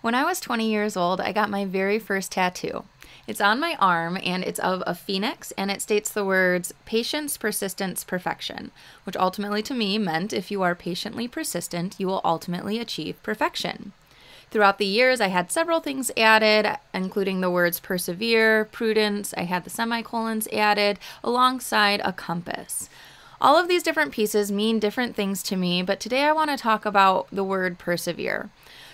When I was 20 years old, I got my very first tattoo. It's on my arm, and it's of a phoenix, and it states the words, patience, persistence, perfection, which ultimately to me meant if you are patiently persistent, you will ultimately achieve perfection. Throughout the years, I had several things added, including the words persevere, prudence. I had the semicolons added alongside a compass. All of these different pieces mean different things to me, but today I want to talk about the word persevere.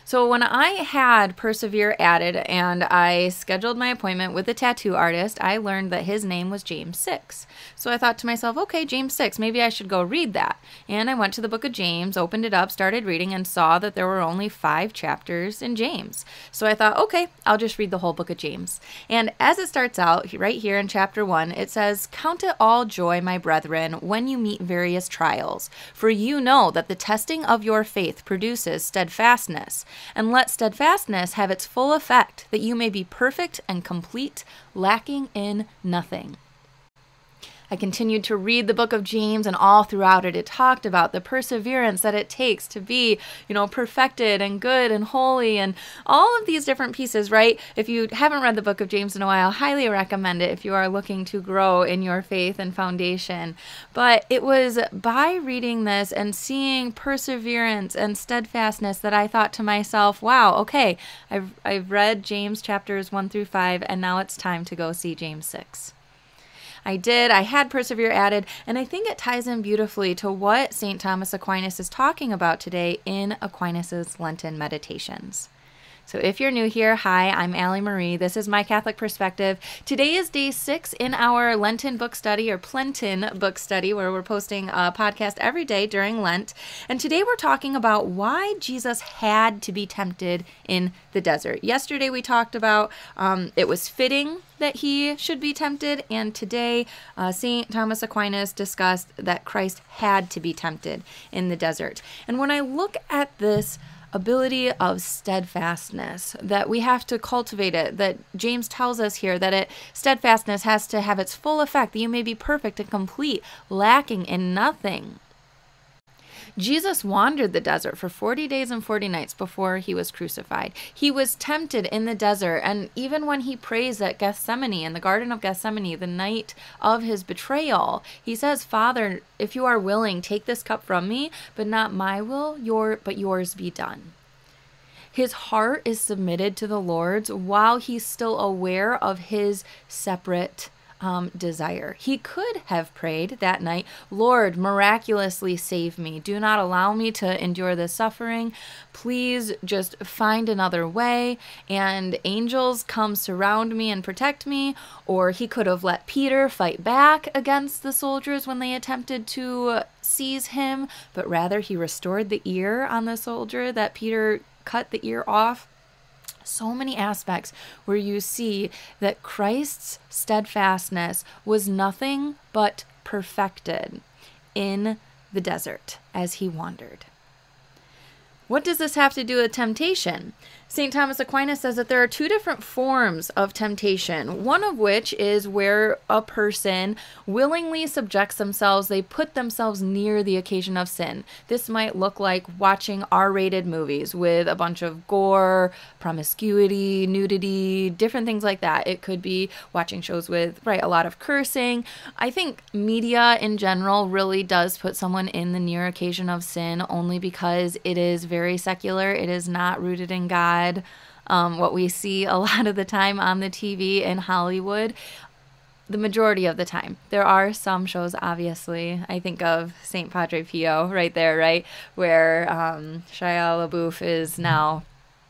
So when I had persevere added and I scheduled my appointment with the tattoo artist, I learned that his name was James 6. So I thought to myself, okay, James 6, maybe I should go read that. And I went to the book of James, opened it up, started reading, and saw that there were only 5 chapters in James. So I thought, okay, I'll just read the whole book of James. And as it starts out, right here in chapter 1, it says, "Count it all joy, my brethren, when you meet various trials, for you know that the testing of your faith produces steadfastness. And let steadfastness have its full effect, that you may be perfect and complete, lacking in nothing." I continued to read the book of James, and all throughout it, it talked about the perseverance that it takes to be, perfected and good and holy and all of these different pieces, right? If you haven't read the book of James in a while, I highly recommend it if you are looking to grow in your faith and foundation. But it was by reading this and seeing perseverance and steadfastness that I thought to myself, wow, okay, I've read James chapters 1 through 5, and now it's time to go see James 6. I did. I had persevere added, and I think it ties in beautifully to what St. Thomas Aquinas is talking about today in Aquinas' Lenten Meditations. So if you're new here, hi, I'm Allie Marie. This is My Catholic Perspective. Today is day 6 in our Lenten book study, or Plenton book study, where we're posting a podcast every day during Lent. And today we're talking about why Jesus had to be tempted in the desert. Yesterday we talked about it was fitting that he should be tempted, and today St. Thomas Aquinas discussed that Christ had to be tempted in the desert. And when I look at this ability of steadfastness, that we have to cultivate it, that James tells us here that steadfastness has to have its full effect, that you may be perfect and complete, lacking in nothing. Jesus wandered the desert for 40 days and 40 nights before he was crucified. He was tempted in the desert, and even when he prays at Gethsemane, in the Garden of Gethsemane, the night of his betrayal, he says, "Father, if you are willing, take this cup from me, but not my will, but yours be done." His heart is submitted to the Lord's while he's still aware of his separate desire. He could have prayed that night, "Lord, miraculously save me. Do not allow me to endure this suffering. Please just find another way, and angels come surround me and protect me." Or he could have let Peter fight back against the soldiers when they attempted to seize him, but rather he restored the ear on the soldier that Peter cut the ear off. So many aspects where you see that Christ's steadfastness was nothing but perfected in the desert as he wandered. What does this have to do with temptation? St. Thomas Aquinas says that there are 2 different forms of temptation, one of which is where a person willingly subjects themselves, they put themselves near the occasion of sin. This might look like watching R-rated movies with a bunch of gore, promiscuity, nudity, different things like that. It could be watching shows with, a lot of cursing. I think media in general really does put someone in the near occasion of sin only because it is very secular. It is not rooted in God. What we see a lot of the time on the TV in Hollywood, the majority of the time. There are some shows, obviously. I think of St. Padre Pio right there, right? Where Shia LaBeouf is now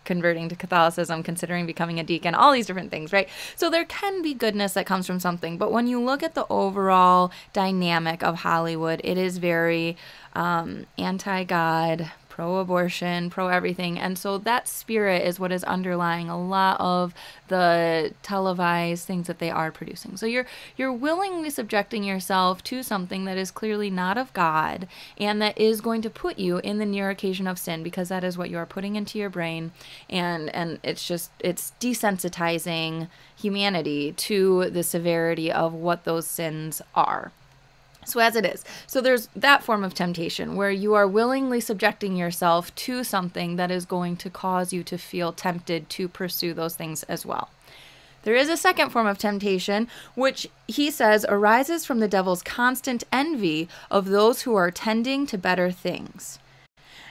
converting to Catholicism, considering becoming a deacon, all these different things, right? So there can be goodness that comes from something. But when you look at the overall dynamic of Hollywood, it is very anti-God, pro-abortion, pro-everything. And so that spirit is what is underlying a lot of the televised things that they are producing. So you're willingly subjecting yourself to something that is clearly not of God and that is going to put you in the near occasion of sin, because that is what you are putting into your brain. And it's desensitizing humanity to the severity of what those sins are. So as it is. So there's that form of temptation where you are willingly subjecting yourself to something that is going to cause you to feel tempted to pursue those things as well. There is a second form of temptation, which he says arises from the devil's constant envy of those who are tending to better things.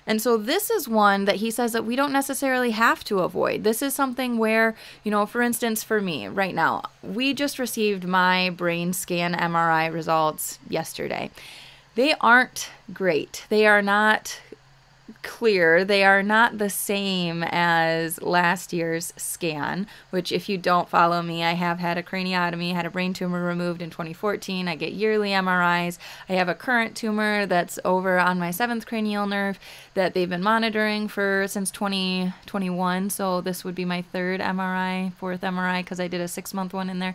And so this is one that he says that we don't necessarily have to avoid. This is something where, for instance, for me right now, we just received my brain scan MRI results yesterday. They aren't great. They are not clear. They are not the same as last year's scan, which if you don't follow me, I have had a craniotomy, had a brain tumor removed in 2014. I get yearly MRIs. I have a current tumor that's over on my 7th cranial nerve that they've been monitoring since 2021. So this would be my 4th MRI, because I did a 6-month one in there.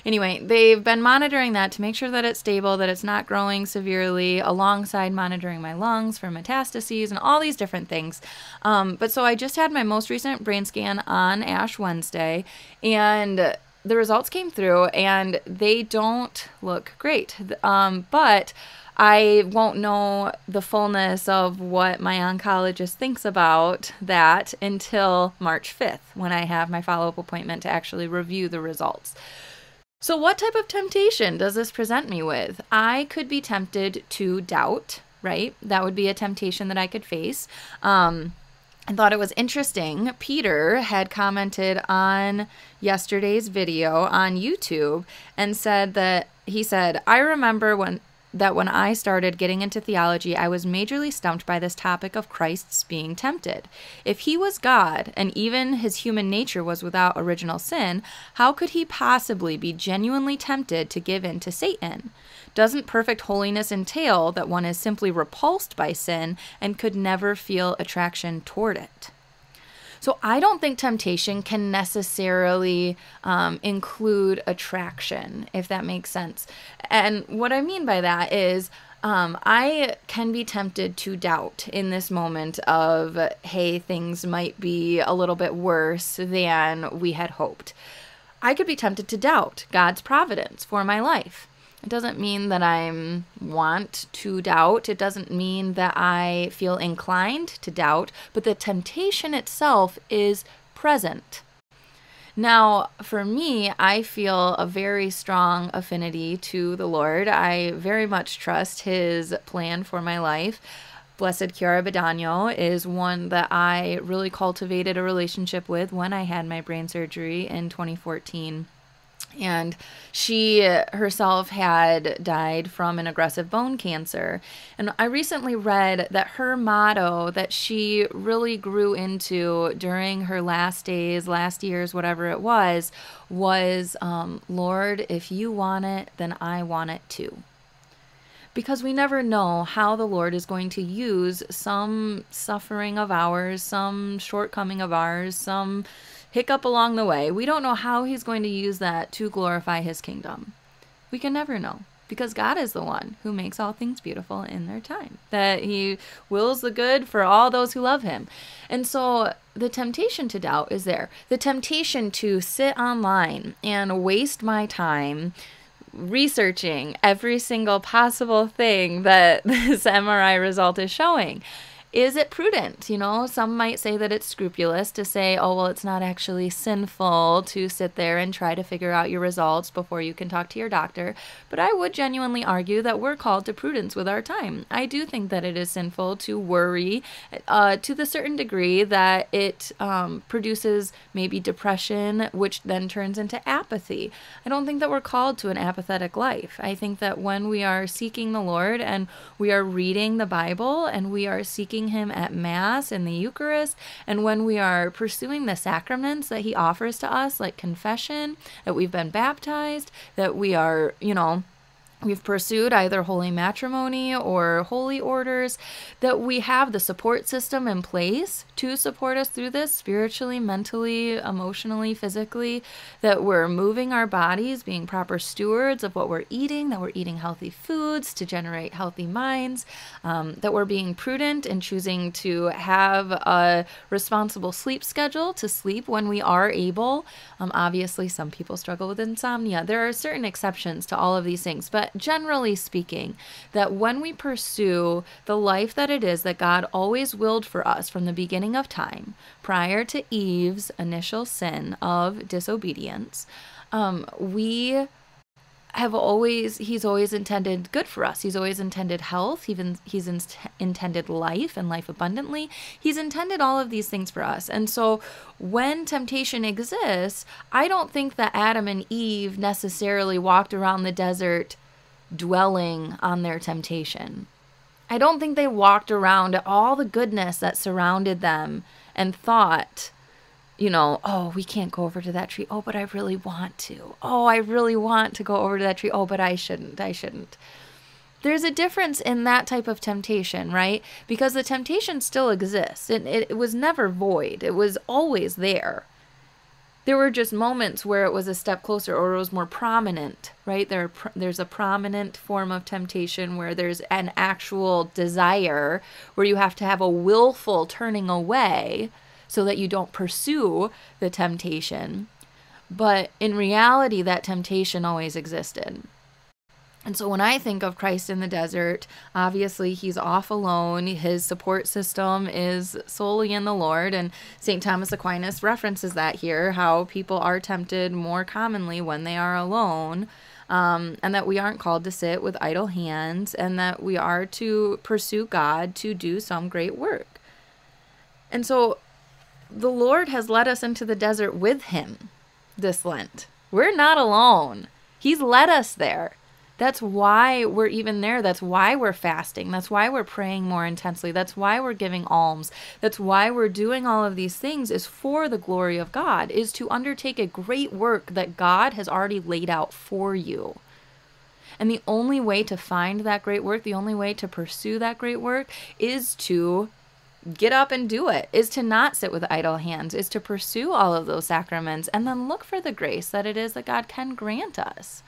Anyway, they've been monitoring that to make sure that it's stable, that it's not growing severely, alongside monitoring my lungs for metastases and all these different things. But so I just had my most recent brain scan on Ash Wednesday, and the results came through and they don't look great. But I won't know the fullness of what my oncologist thinks about that until March 5th, when I have my follow-up appointment to actually review the results. So what type of temptation does this present me with? I could be tempted to doubt, right? That would be a temptation that I could face. I thought it was interesting. Peter had commented on yesterday's video on YouTube and said that, I remember when I started getting into theology, I was majorly stumped by this topic of Christ's being tempted. If he was God and even his human nature was without original sin, how could he possibly be genuinely tempted to give in to Satan? Doesn't perfect holiness entail that one is simply repulsed by sin and could never feel attraction toward it? So I don't think temptation can necessarily include attraction, if that makes sense. And what I mean by that is I can be tempted to doubt in this moment of, hey, things might be a little bit worse than we had hoped. I could be tempted to doubt God's providence for my life. It doesn't mean that I want to doubt. It doesn't mean that I feel inclined to doubt, but the temptation itself is present. Now, for me, I feel a very strong affinity to the Lord. I very much trust his plan for my life. Blessed Chiara Badagno is one that I really cultivated a relationship with when I had my brain surgery in 2014. And she herself had died from an aggressive bone cancer. And I recently read that her motto that she really grew into during her last days, last years, whatever it was, Lord, if you want it, then I want it too. Because we never know how the Lord is going to use some suffering of ours, some shortcoming of ours, some hiccup along the way. We don't know how he's going to use that to glorify his kingdom. We can never know, because God is the one who makes all things beautiful in their time, that he wills the good for all those who love him. And so the temptation to doubt is there. The temptation to sit online and waste my time researching every single possible thing that this MRI result is showing. Is it prudent? Some might say that it's scrupulous to say, oh, well, it's not actually sinful to sit there and try to figure out your results before you can talk to your doctor. But I would genuinely argue that we're called to prudence with our time. I do think that it is sinful to worry to the certain degree that it produces maybe depression, which then turns into apathy. I don't think that we're called to an apathetic life. I think that when we are seeking the Lord and we are reading the Bible and we are seeking him at Mass and the Eucharist, and when we are pursuing the sacraments that he offers to us, like confession, that we've been baptized, that we are, we've pursued either holy matrimony or holy orders, that we have the support system in place to support us through this spiritually, mentally, emotionally, physically, that we're moving our bodies, being proper stewards of what we're eating, that we're eating healthy foods to generate healthy minds, that we're being prudent and choosing to have a responsible sleep schedule to sleep when we are able. Obviously, some people struggle with insomnia. There are certain exceptions to all of these things, but generally speaking, that when we pursue the life that it is that God always willed for us from the beginning of time, prior to Eve's initial sin of disobedience, he's always intended good for us. He's always intended health. He's intended life and life abundantly. He's intended all of these things for us. And so when temptation exists, I don't think that Adam and Eve necessarily walked around the desert dwelling on their temptation. I don't think they walked around at all the goodness that surrounded them and thought, oh, we can't go over to that tree. Oh, but I really want to. Oh, I really want to go over to that tree. Oh, but I shouldn't. There's a difference in that type of temptation, right? Because the temptation still exists. It was never void. It was always there. There were just moments where it was a step closer or it was more prominent, right? There's a prominent form of temptation where there's an actual desire, where you have to have a willful turning away so that you don't pursue the temptation. But in reality, that temptation always existed. And so when I think of Christ in the desert, obviously he's off alone. His support system is solely in the Lord. And St. Thomas Aquinas references that here, how people are tempted more commonly when they are alone, and that we aren't called to sit with idle hands, and that we are to pursue God to do some great work. And so the Lord has led us into the desert with him this Lent. We're not alone. He's led us there. That's why we're even there. That's why we're fasting. That's why we're praying more intensely. That's why we're giving alms. That's why we're doing all of these things, is for the glory of God, is to undertake a great work that God has already laid out for you. And the only way to find that great work, the only way to pursue that great work, is to get up and do it, is to not sit with idle hands, is to pursue all of those sacraments and then look for the grace that it is that God can grant us.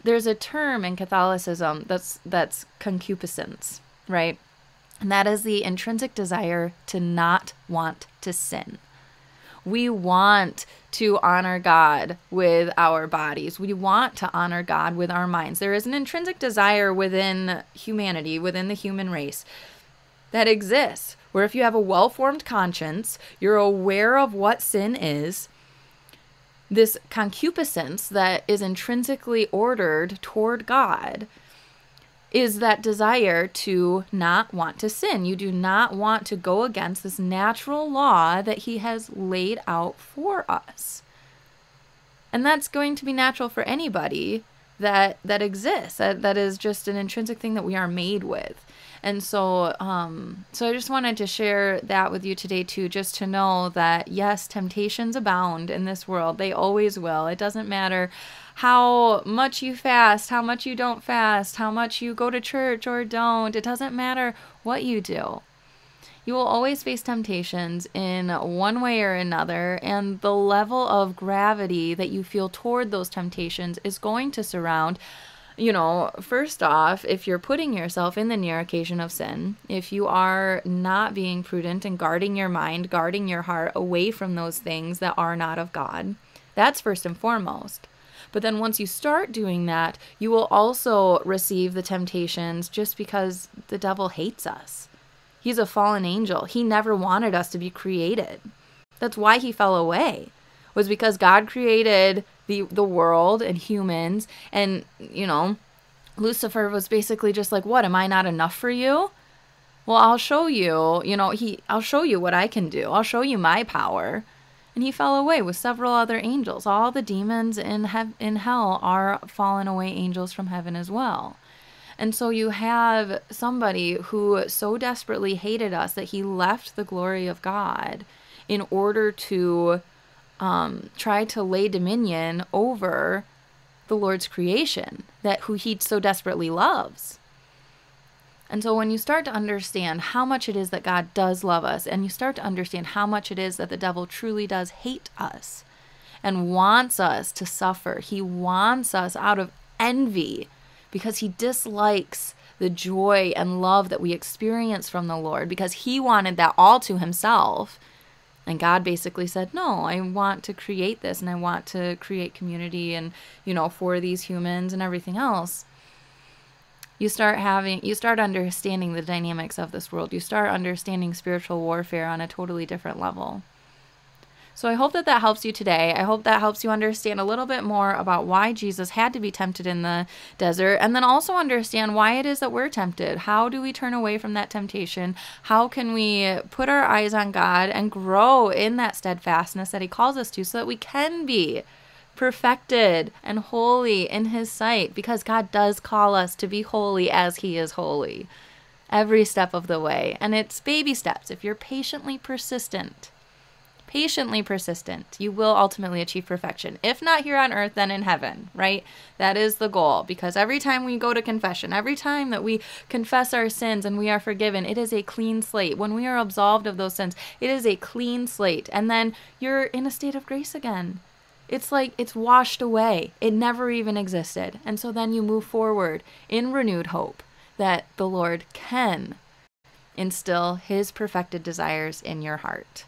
There's a term in Catholicism that's concupiscence, right? And that is the intrinsic desire to not want to sin. We want to honor God with our bodies. We want to honor God with our minds. There is an intrinsic desire within humanity, within the human race, that exists, where if you have a well-formed conscience, you're aware of what sin is. This concupiscence that is intrinsically ordered toward God is that desire to not want to sin. You do not want to go against this natural law that he has laid out for us. And that's going to be natural for anybody that exists. That is just an intrinsic thing that we are made with. And so I just wanted to share that with you today too, just to know that yes, temptations abound in this world. They always will. It doesn't matter how much you fast, how much you don't fast, how much you go to church or don't. It doesn't matter what you do. You will always face temptations in one way or another, and the level of gravity that you feel toward those temptations is going to surround, first off, if you're putting yourself in the near occasion of sin, if you are not being prudent and guarding your mind, guarding your heart away from those things that are not of God, that's first and foremost. But then once you start doing that, you will also receive the temptations just because the devil hates us. He's a fallen angel. He never wanted us to be created. That's why he fell away, was because God created the world and humans, and Lucifer was basically just like, what, am I not enough for you? Well, I'll show you, I'll show you what I can do. I'll show you my power. And he fell away with several other angels. All the demons in hell are fallen away angels from heaven as well. And so you have somebody who so desperately hated us that he left the glory of God in order to try to lay dominion over the Lord's creation, who he so desperately loves. And so when you start to understand how much it is that God does love us, and you start to understand how much it is that the devil truly does hate us and wants us to suffer, he wants us out of envy because he dislikes the joy and love that we experience from the Lord, because he wanted that all to himself. And God basically said, no, I want to create this, and I want to create community and, for these humans and everything else. You start understanding the dynamics of this world. You start understanding spiritual warfare on a totally different level. So I hope that helps you today. I hope that helps you understand a little bit more about why Jesus had to be tempted in the desert, and then also understand why it is that we're tempted. How do we turn away from that temptation? How can we put our eyes on God and grow in that steadfastness that he calls us to, so that we can be perfected and holy in his sight, because God does call us to be holy as he is holy every step of the way. And it's baby steps. If you're patently persistent, you will ultimately achieve perfection. If not here on earth, then in heaven, right? That is the goal, because every time we go to confession, every time that we confess our sins and we are forgiven, it is a clean slate. When we are absolved of those sins, it is a clean slate. And then you're in a state of grace again. It's like it's washed away. It never even existed. And so then you move forward in renewed hope that the Lord can instill his perfected desires in your heart.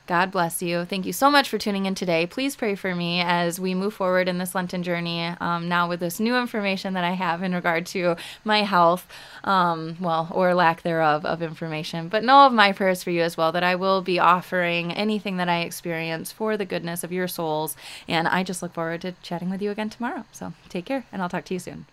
God bless you. Thank you so much for tuning in today. Please pray for me as we move forward in this Lenten journey, now with this new information that I have in regard to my health, or lack thereof of information. But know of my prayers for you as well, that I will be offering anything that I experience for the goodness of your souls. And I just look forward to chatting with you again tomorrow. So take care, and I'll talk to you soon.